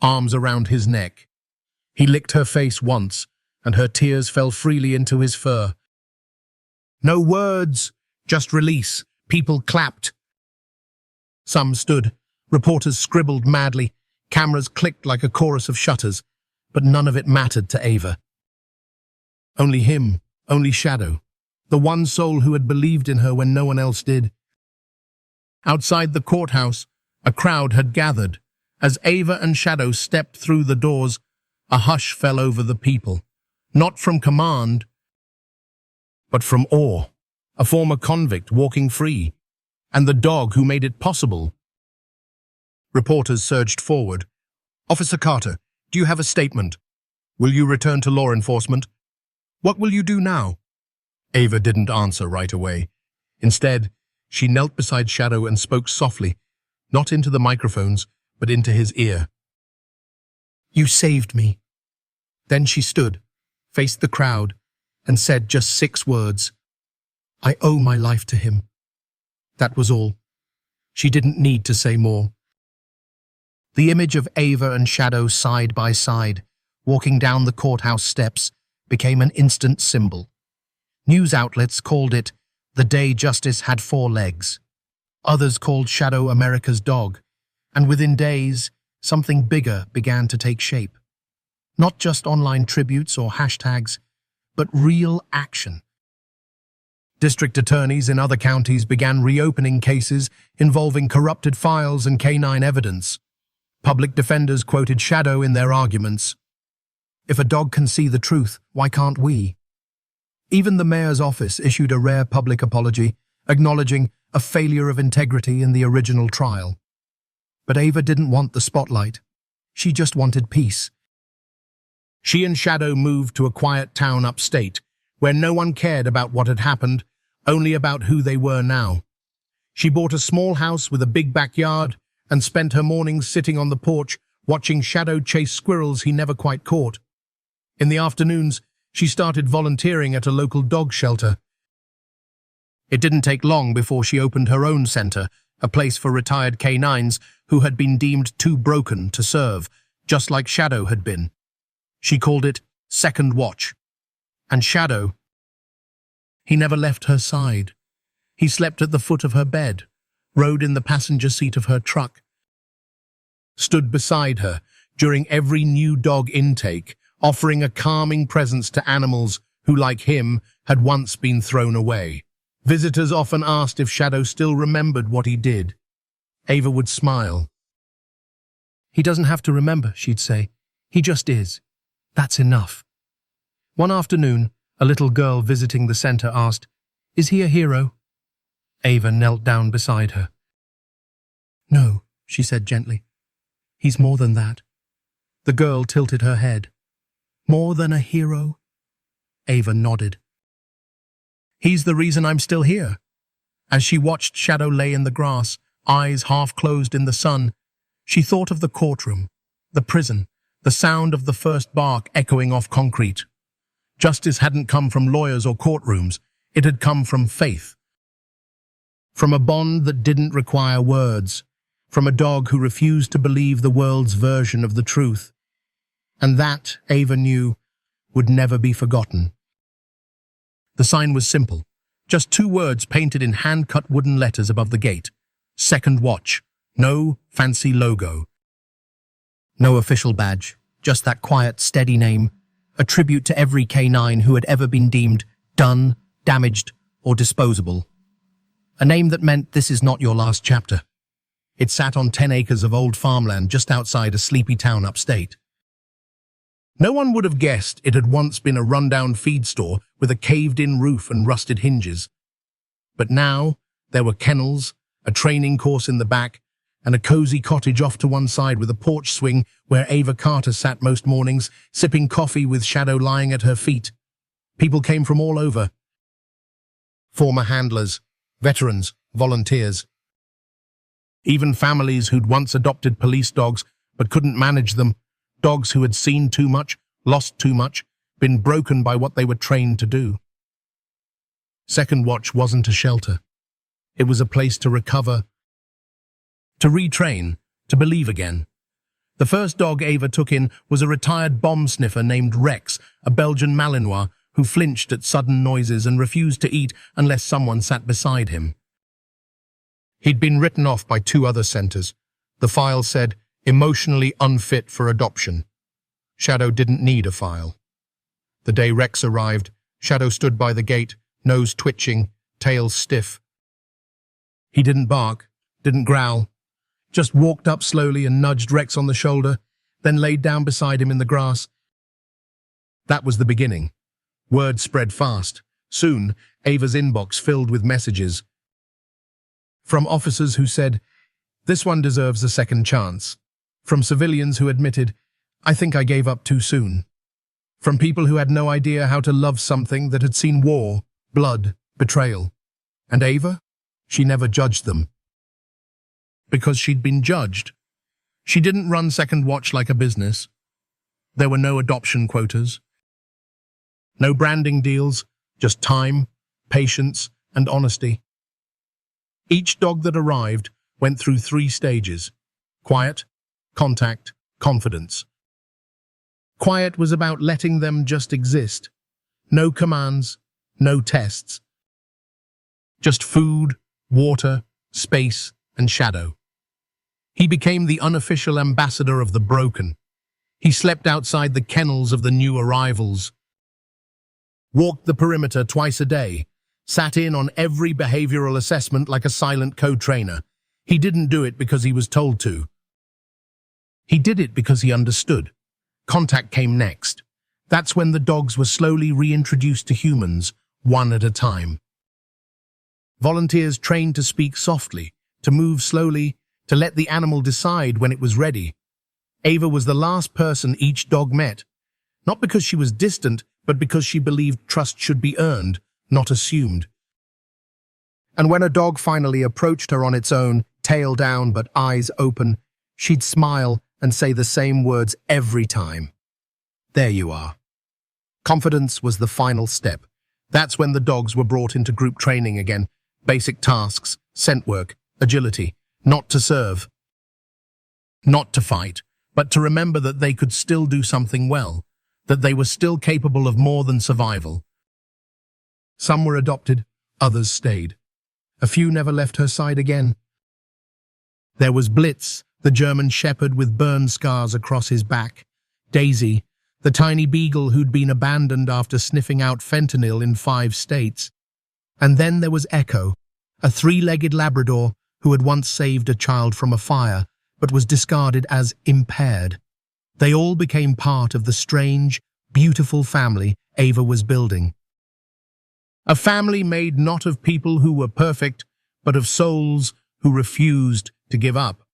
arms around his neck. He licked her face once, and her tears fell freely into his fur. No words, just release. People clapped. Some stood. Reporters scribbled madly. Cameras clicked like a chorus of shutters. But none of it mattered to Ava. Only him, only Shadow, the one soul who had believed in her when no one else did. Outside the courthouse, a crowd had gathered. As Ava and Shadow stepped through the doors, a hush fell over the people. Not from command, but from awe. A former convict walking free, and the dog who made it possible. Reporters surged forward. Officer Carter, do you have a statement? Will you return to law enforcement? What will you do now? Ava didn't answer right away. Instead, she knelt beside Shadow and spoke softly, not into the microphones, but into his ear. You saved me. Then she stood, faced the crowd, and said just 6 words. I owe my life to him. That was all. She didn't need to say more. The image of Ava and Shadow side by side, walking down the courthouse steps, became an instant symbol. News outlets called it the day justice had 4 legs. Others called Shadow America's dog, and within days, something bigger began to take shape. Not just online tributes or hashtags, but real action. District attorneys in other counties began reopening cases involving corrupted files and canine evidence. Public defenders quoted Shadow in their arguments. If a dog can see the truth, why can't we? Even the mayor's office issued a rare public apology, acknowledging a failure of integrity in the original trial. But Ava didn't want the spotlight. She just wanted peace. She and Shadow moved to a quiet town upstate, where no one cared about what had happened, only about who they were now. She bought a small house with a big backyard and spent her mornings sitting on the porch, watching Shadow chase squirrels he never quite caught. In the afternoons, she started volunteering at a local dog shelter. It didn't take long before she opened her own center, a place for retired canines who had been deemed too broken to serve, just like Shadow had been. She called it Second Watch. And Shadow, he never left her side. He slept at the foot of her bed, rode in the passenger seat of her truck, stood beside her during every new dog intake, offering a calming presence to animals who, like him, had once been thrown away. Visitors often asked if Shadow still remembered what he did. Ava would smile. He doesn't have to remember, she'd say. He just is. That's enough. One afternoon, a little girl visiting the center asked, Is he a hero? Ava knelt down beside her. No, she said gently. He's more than that. The girl tilted her head. More than a hero? Ava nodded. He's the reason I'm still here. As she watched Shadow lay in the grass, eyes half closed in the sun, she thought of the courtroom, the prison, the sound of the first bark echoing off concrete. Justice hadn't come from lawyers or courtrooms. It had come from faith. From a bond that didn't require words. From a dog who refused to believe the world's version of the truth. And that, Ava knew, would never be forgotten. The sign was simple. Just 2 words painted in hand-cut wooden letters above the gate. Second Watch. No fancy logo. No official badge, just that quiet, steady name, a tribute to every K9 who had ever been deemed done, damaged, or disposable. A name that meant this is not your last chapter. It sat on 10 acres of old farmland just outside a sleepy town upstate. No one would have guessed it had once been a rundown feed store with a caved-in roof and rusted hinges. But now there were kennels, a training course in the back, and a cozy cottage off to one side with a porch swing where Ava Carter sat most mornings, sipping coffee with Shadow lying at her feet. People came from all over. Former handlers, veterans, volunteers. Even families who'd once adopted police dogs but couldn't manage them, dogs who had seen too much, lost too much, been broken by what they were trained to do. Second Watch wasn't a shelter. It was a place to recover, to retrain, to believe again. The first dog Ava took in was a retired bomb sniffer named Rex, a Belgian Malinois who flinched at sudden noises and refused to eat unless someone sat beside him. He'd been written off by 2 other centers. The file said, emotionally unfit for adoption. Shadow didn't need a file. The day Rex arrived, Shadow stood by the gate, nose twitching, tail stiff. He didn't bark, didn't growl, just walked up slowly and nudged Rex on the shoulder, then laid down beside him in the grass. That was the beginning. Word spread fast. Soon, Ava's inbox filled with messages from officers who said, "This one deserves a second chance." From civilians who admitted, "I think I gave up too soon." From people who had no idea how to love something that had seen war, blood, betrayal. And Ava? She never judged them. Because she'd been judged. She didn't run Second Watch like a business. There were no adoption quotas. No branding deals, just time, patience, and honesty. Each dog that arrived went through 3 stages: quiet, contact, confidence. Quiet was about letting them just exist. No commands, no tests. Just food, water, space, and shadow. He became the unofficial ambassador of the broken. He slept outside the kennels of the new arrivals, walked the perimeter twice a day, sat in on every behavioral assessment like a silent co-trainer. He didn't do it because he was told to. He did it because he understood. Contact came next. That's when the dogs were slowly reintroduced to humans, one at a time. Volunteers trained to speak softly, to move slowly, to let the animal decide when it was ready. Ava was the last person each dog met, not because she was distant, but because she believed trust should be earned, not assumed. And when a dog finally approached her on its own, tail down but eyes open, she'd smile and say the same words every time. There you are. Confidence was the final step. That's when the dogs were brought into group training again. Basic tasks, scent work, agility, not to serve, not to fight, but to remember that they could still do something well, that they were still capable of more than survival. Some were adopted, others stayed. A few never left her side again. There was Blitz, the German shepherd with burn scars across his back. Daisy, the tiny beagle who'd been abandoned after sniffing out fentanyl in 5 states. And then there was Echo, a 3-legged Labrador who had once saved a child from a fire, but was discarded as impaired. They all became part of the strange, beautiful family Ava was building. A family made not of people who were perfect, but of souls who refused to give up.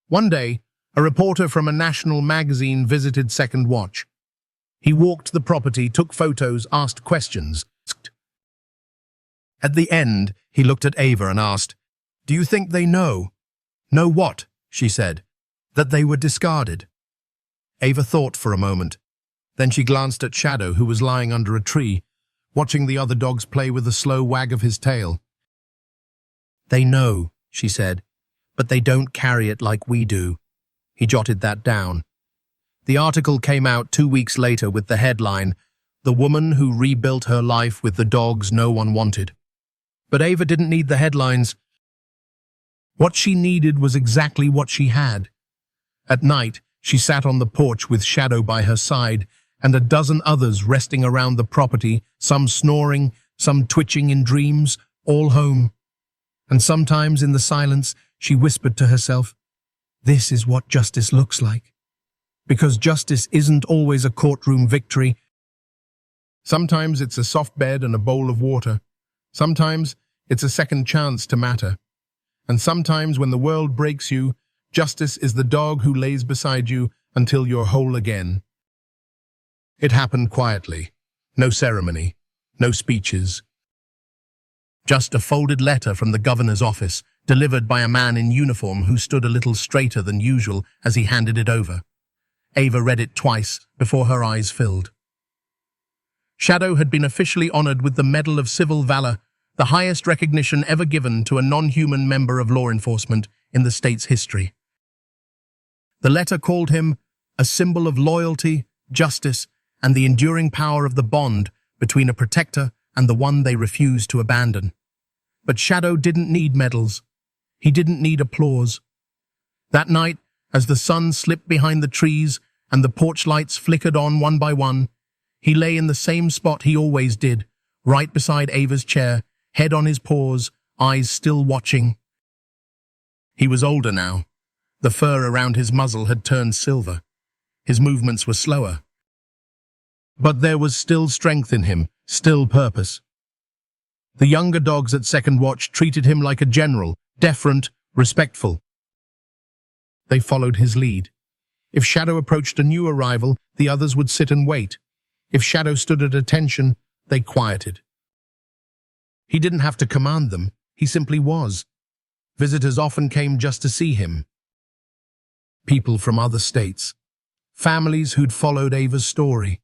One day, a reporter from a national magazine visited Second Watch. He walked the property, took photos, asked questions. At the end, he looked at Ava and asked, "Do you think they know?" "Know what?" she said. "That they were discarded." Ava thought for a moment. Then she glanced at Shadow, who was lying under a tree, watching the other dogs play with a slow wag of his tail. "They know," she said, "but they don't carry it like we do." He jotted that down. The article came out 2 weeks later with the headline, "The Woman Who Rebuilt Her Life with the Dogs No One Wanted." But Ava didn't need the headlines. What she needed was exactly what she had. At night, she sat on the porch with Shadow by her side and a dozen others resting around the property, some snoring, some twitching in dreams, all home. And sometimes in the silence, she whispered to herself, "This is what justice looks like." Because justice isn't always a courtroom victory. Sometimes it's a soft bed and a bowl of water. Sometimes it's a second chance to matter. And sometimes when the world breaks you, justice is the dog who lays beside you until you're whole again. It happened quietly. No ceremony. No speeches. Just a folded letter from the governor's office, delivered by a man in uniform who stood a little straighter than usual as he handed it over. Ava read it twice before her eyes filled. Shadow had been officially honored with the Medal of Civil Valor, the highest recognition ever given to a non-human member of law enforcement in the state's history. The letter called him a symbol of loyalty, justice, and the enduring power of the bond between a protector and the one they refused to abandon. But Shadow didn't need medals. He didn't need applause. That night, as the sun slipped behind the trees and the porch lights flickered on one by one, he lay in the same spot he always did, right beside Ava's chair, head on his paws, eyes still watching. He was older now. The fur around his muzzle had turned silver. His movements were slower. But there was still strength in him, still purpose. The younger dogs at Second Watch treated him like a general, deferent, respectful. They followed his lead. If Shadow approached a new arrival, the others would sit and wait. If Shadow stood at attention, they quieted. He didn't have to command them, he simply was. Visitors often came just to see him. People from other states. Families who'd followed Ava's story.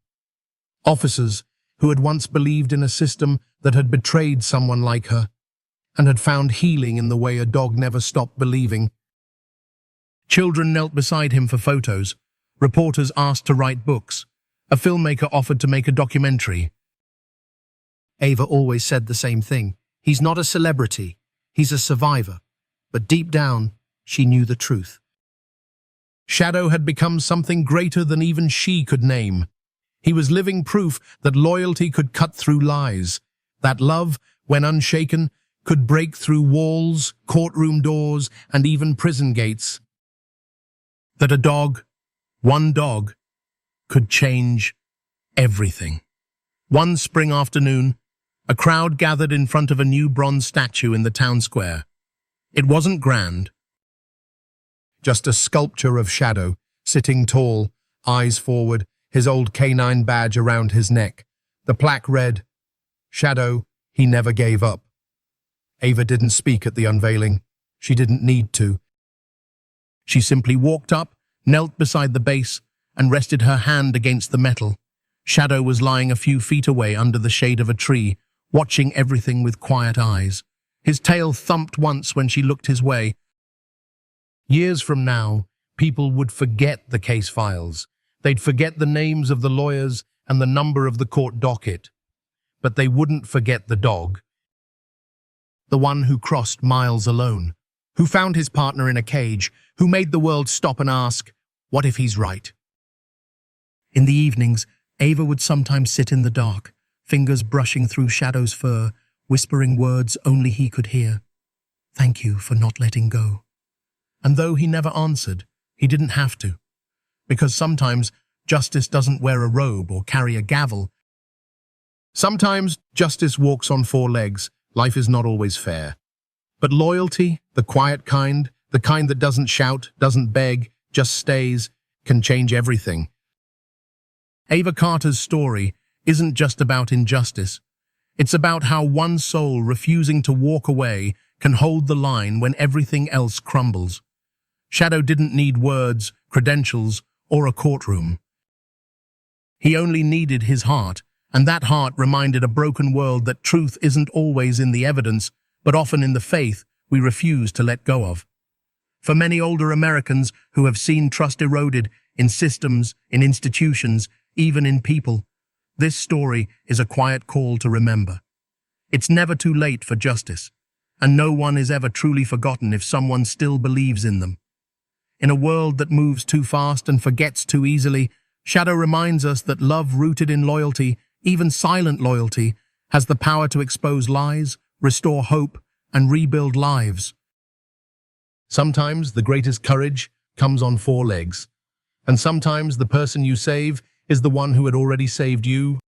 Officers who had once believed in a system that had betrayed someone like her and had found healing in the way a dog never stopped believing. Children knelt beside him for photos. Reporters asked to write books. A filmmaker offered to make a documentary. Ava always said the same thing. He's not a celebrity. He's a survivor. But deep down, she knew the truth. Shadow had become something greater than even she could name. He was living proof that loyalty could cut through lies, that love, when unshaken, could break through walls, courtroom doors, and even prison gates. That a dog, one dog, could change everything. One spring afternoon, a crowd gathered in front of a new bronze statue in the town square. It wasn't grand. Just a sculpture of Shadow, sitting tall, eyes forward, his old canine badge around his neck. The plaque read, "Shadow, he never gave up." Ava didn't speak at the unveiling. She didn't need to. She simply walked up, knelt beside the base, and rested her hand against the metal. Shadow was lying a few feet away under the shade of a tree, watching everything with quiet eyes. His tail thumped once when she looked his way. Years from now, people would forget the case files. They'd forget the names of the lawyers and the number of the court docket. But they wouldn't forget the dog. The one who crossed miles alone, who found his partner in a cage, who made the world stop and ask, what if he's right? In the evenings, Ava would sometimes sit in the dark, fingers brushing through Shadow's fur, whispering words only he could hear. "Thank you for not letting go." And though he never answered, he didn't have to. Because sometimes justice doesn't wear a robe or carry a gavel. Sometimes justice walks on four legs. Life is not always fair. But loyalty, the quiet kind, the kind that doesn't shout, doesn't beg, just stays, can change everything. Ava Carter's story isn't just about injustice. It's about how one soul refusing to walk away can hold the line when everything else crumbles. Shadow didn't need words, credentials, or a courtroom. He only needed his heart, and that heart reminded a broken world that truth isn't always in the evidence, but often in the faith we refuse to let go of. For many older Americans who have seen trust eroded in systems, in institutions, even in people, this story is a quiet call to remember. It's never too late for justice. and no one is ever truly forgotten if someone still believes in them. In a world that moves too fast and forgets too easily, Shadow reminds us that love rooted in loyalty, even silent loyalty, has the power to expose lies, restore hope, and rebuild lives. Sometimes the greatest courage comes on four legs, and sometimes the person you save is the one who had already saved you.